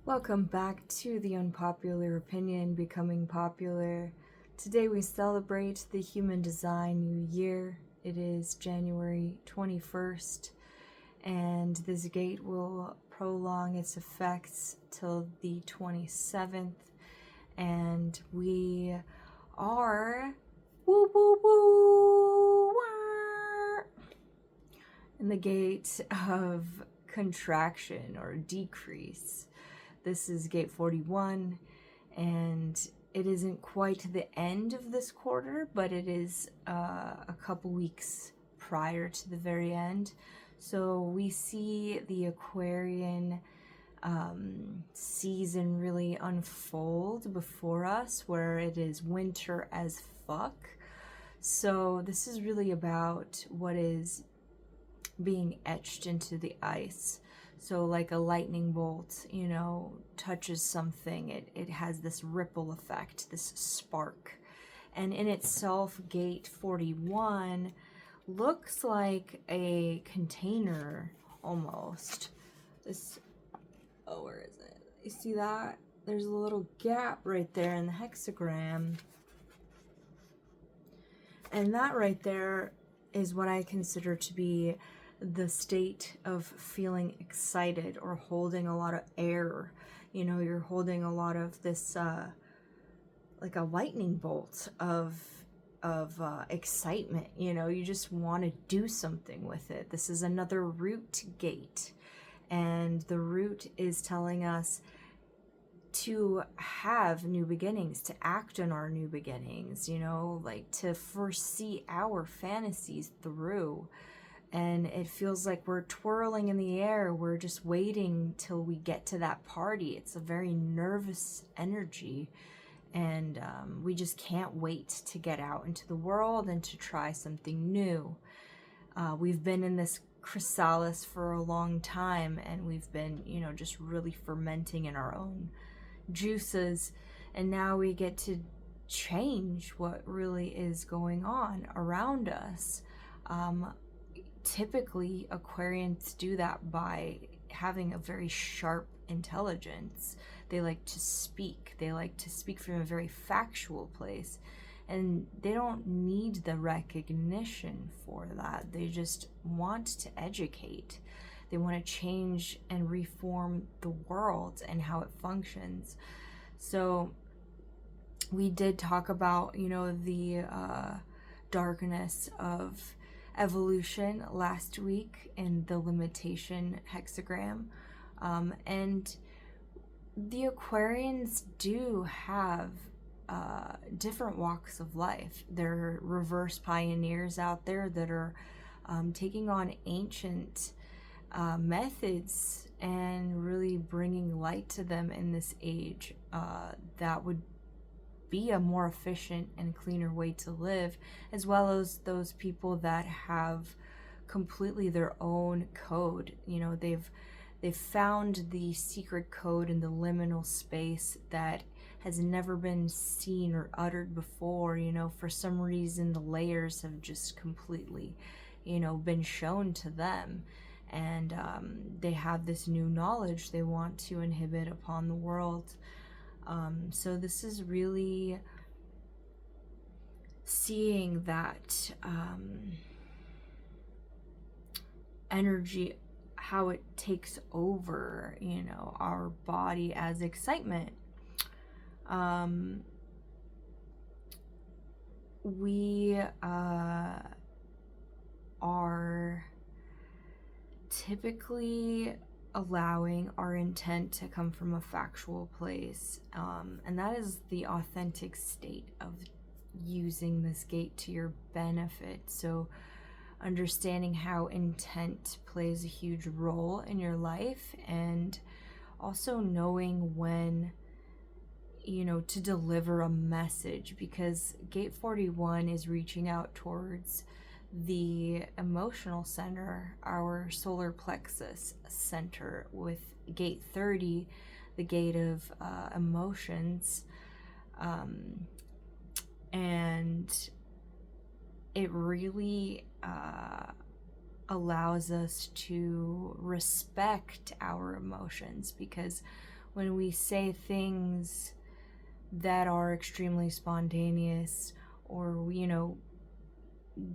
Welcome back to the Unpopular Opinion Becoming Popular. Today we celebrate the Human Design New Year. It is January 21st, and this gate will prolong its effects till the 27th. And we are woo woo woo wah, in the gate of contraction or decrease. This is gate 41, and it isn't quite the end of this quarter, but it is a couple weeks prior to the very end. So we see the Aquarian season really unfold before us, where it is winter as fuck. So this is really about what is being etched into the ice. So like a lightning bolt, touches something, it has this ripple effect, this spark. And in itself, gate 41 looks like a container almost. Where is it? You see that? There's a little gap right there in the hexagram. And that right there is what I consider to be the state of feeling excited or holding a lot of air. You're holding a lot of this like a lightning bolt of excitement. You just want to do something with it. This is another root gate, and the root is telling us to have new beginnings, to act on our new beginnings, like to foresee our fantasies through. And it feels like we're twirling in the air. We're just waiting till we get to that party. It's a very nervous energy. And we just can't wait to get out into the world and to try something new. We've been in this chrysalis for a long time, and we've been, just really fermenting in our own juices. And now we get to change what really is going on around us. Typically, Aquarians do that by having a very sharp intelligence. They like to speak. They like to speak from a very factual place. And they don't need the recognition for that. They just want to educate. They want to change and reform the world and how it functions. So we did talk about, the darkness of evolution last week in the limitation hexagram. And the Aquarians do have different walks of life. There are reverse pioneers out there that are taking on ancient methods and really bringing light to them in this age that would be a more efficient and cleaner way to live, as well as those people that have completely their own code. They've found the secret code in the liminal space that has never been seen or uttered before. For some reason the layers have just completely been shown to them, and they have this new knowledge they want to inhibit upon the world. So this is really seeing that energy, how it takes over, our body as excitement. We are typically allowing our intent to come from a factual place, and that is the authentic state of using this gate to your benefit. So understanding how intent plays a huge role in your life, and also knowing when to deliver a message, because gate 41 is reaching out towards the emotional center, our solar plexus center, with gate 30, the gate of emotions, and it really allows us to respect our emotions, because when we say things that are extremely spontaneous, or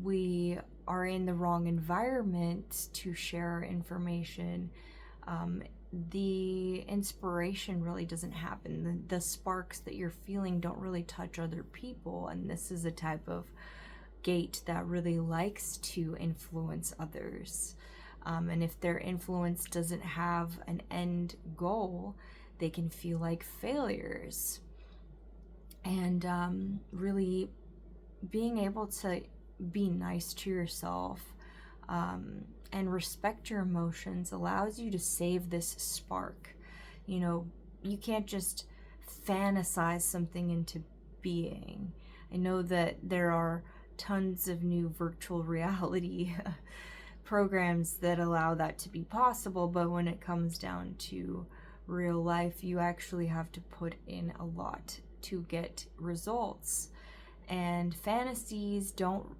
we are in the wrong environment to share information, the inspiration really doesn't happen. The sparks that you're feeling don't really touch other people, and this is a type of gate that really likes to influence others. And if their influence doesn't have an end goal, they can feel like failures. And really being able to be nice to yourself and respect your emotions allows you to save this spark. You can't just fantasize something into being. I know that there are tons of new virtual reality programs that allow that to be possible, but when it comes down to real life, you actually have to put in a lot to get results. And fantasies don't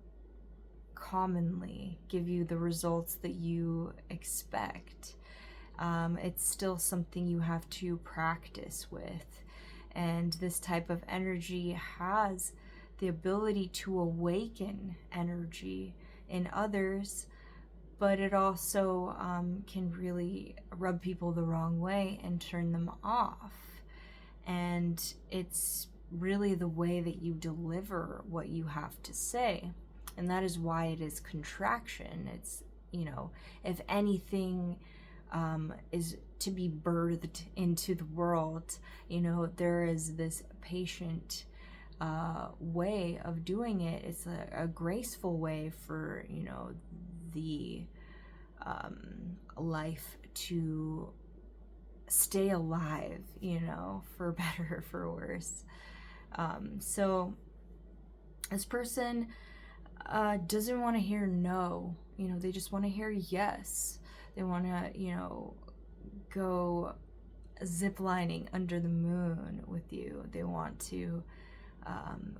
commonly give you the results that you expect. It's still something you have to practice with. And this type of energy has the ability to awaken energy in others, but it also can really rub people the wrong way and turn them off. And it's really the way that you deliver what you have to say. And that is why it is contraction. It's, if anything is to be birthed into the world, there is this patient way of doing it. It's a graceful way for, the life to stay alive, for better or for worse. So this person doesn't want to hear no, they just want to hear yes. They want to, go ziplining under the moon with you. They want to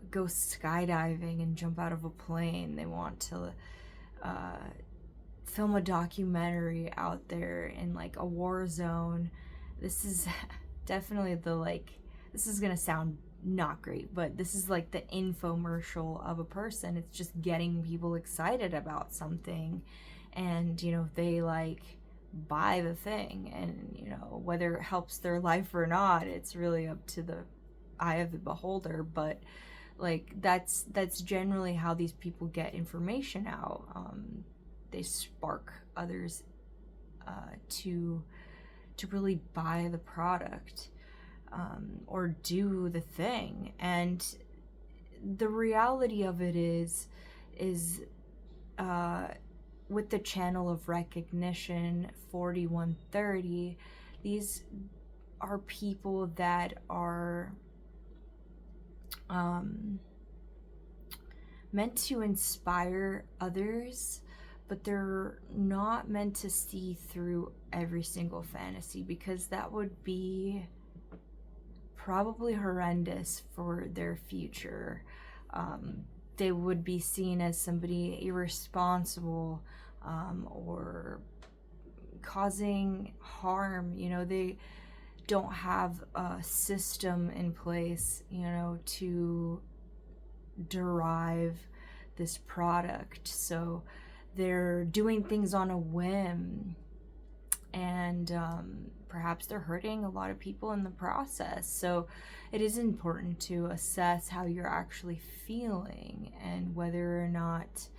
go skydiving and jump out of a plane. They want to film a documentary out there in like a war zone. This is definitely this is gonna sound not great, but this is like the infomercial of a person. It's just getting people excited about something, and they buy the thing, and whether it helps their life or not, it's really up to the eye of the beholder. But that's generally how these people get information out. They spark others to really buy the product or do the thing. And the reality of it is with the channel of recognition 4130, these are people that are meant to inspire others, but they're not meant to see through every single fantasy, because that would be probably horrendous for their future. They would be seen as somebody irresponsible, or causing harm. They don't have a system in place, to derive this product. So they're doing things on a whim, and perhaps they're hurting a lot of people in the process. So it is important to assess how you're actually feeling and whether or not,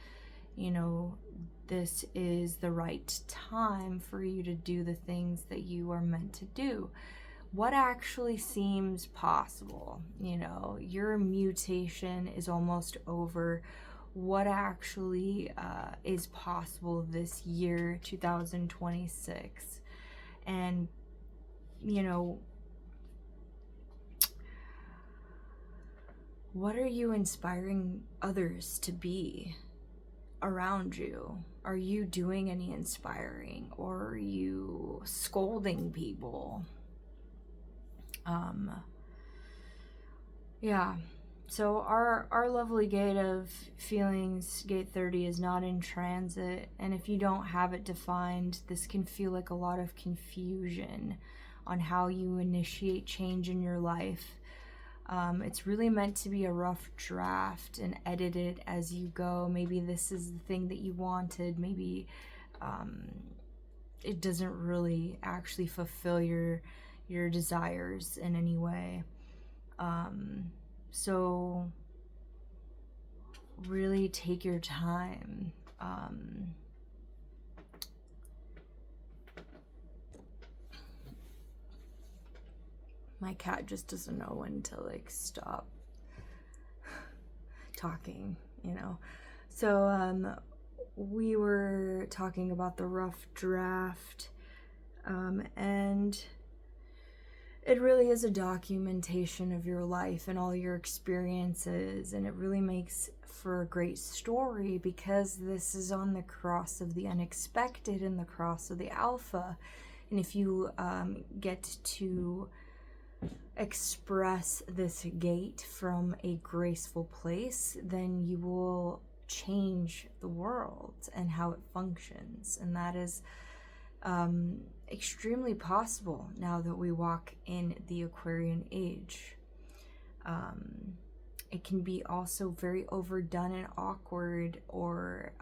this is the right time for you to do the things that you are meant to do. What actually seems possible? Your mutation is almost over. What actually is possible this year, 2026? And, what are you inspiring others to be around you? Are you doing any inspiring, or are you scolding people? Yeah. So our lovely gate of feelings, gate 30, is not in transit, and if you don't have it defined, this can feel like a lot of confusion on how you initiate change in your life. It's really meant to be a rough draft and edit it as you go. Maybe this is the thing that you wanted. Maybe it doesn't really actually fulfill your desires in any way. So really take your time. My cat just doesn't know when to like stop talking, you know. So we were talking about the rough draft, and it really is a documentation of your life and all your experiences, and it really makes for a great story because this is on the cross of the unexpected and the cross of the alpha. And if you get to express this gate from a graceful place, then you will change the world and how it functions. And that is extremely possible now that we walk in the Aquarian age. It can be also very overdone and awkward, or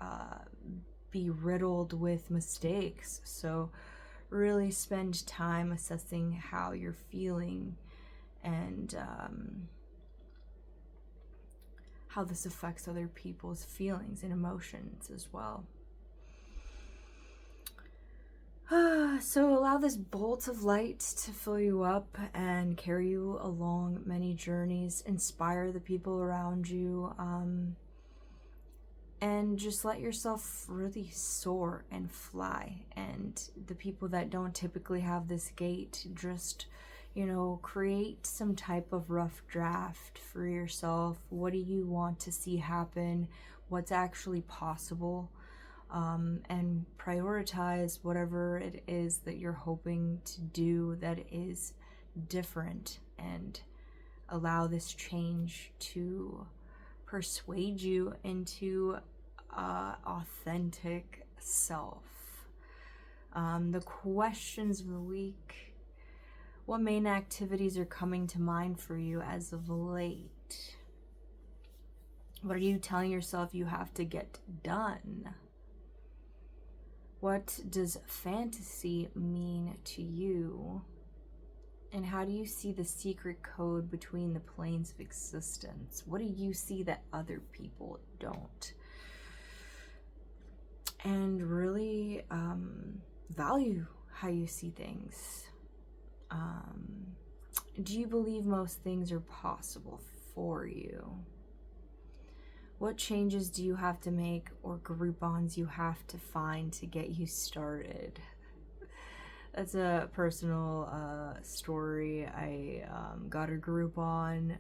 be riddled with mistakes. So really spend time assessing how you're feeling and how this affects other people's feelings and emotions as well. So allow this bolt of light to fill you up and carry you along many journeys, inspire the people around you, and just let yourself really soar and fly. And the people that don't typically have this gate, just, you know, create some type of rough draft for yourself. What do you want to see happen? What's actually possible? And prioritize whatever it is that you're hoping to do that is different, and allow this change to persuade you into authentic self. The questions of the week: what main activities are coming to mind for you as of late? What are you telling yourself you have to get done? What does fantasy mean to you? And how do you see the secret code between the planes of existence? What do you see that other people don't? And really value how you see things. Do you believe most things are possible for you? What changes do you have to make, or groupons you have to find to get you started? That's a personal story. I got a Groupon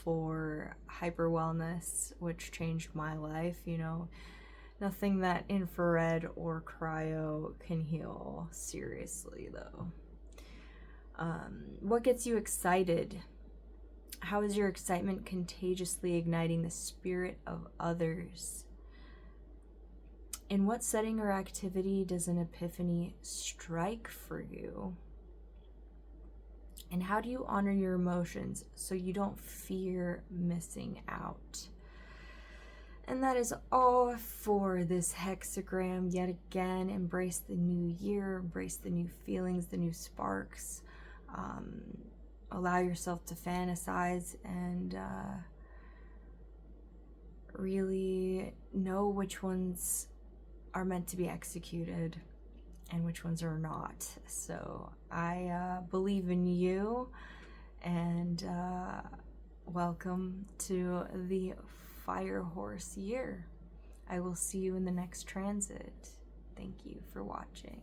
for hyper wellness, which changed my life. You know, nothing that infrared or cryo can heal. Seriously, though. What gets you excited? How is your excitement contagiously igniting the spirit of others? In what setting or activity does an epiphany strike for you? And how do you honor your emotions so you don't fear missing out? And that is all for this hexagram. Yet again, embrace the new year, embrace the new feelings, the new sparks. Allow yourself to fantasize and really know which ones are meant to be executed and which ones are not. So I believe in you, and welcome to the Fire Horse year. I will see you in the next transit. Thank you for watching.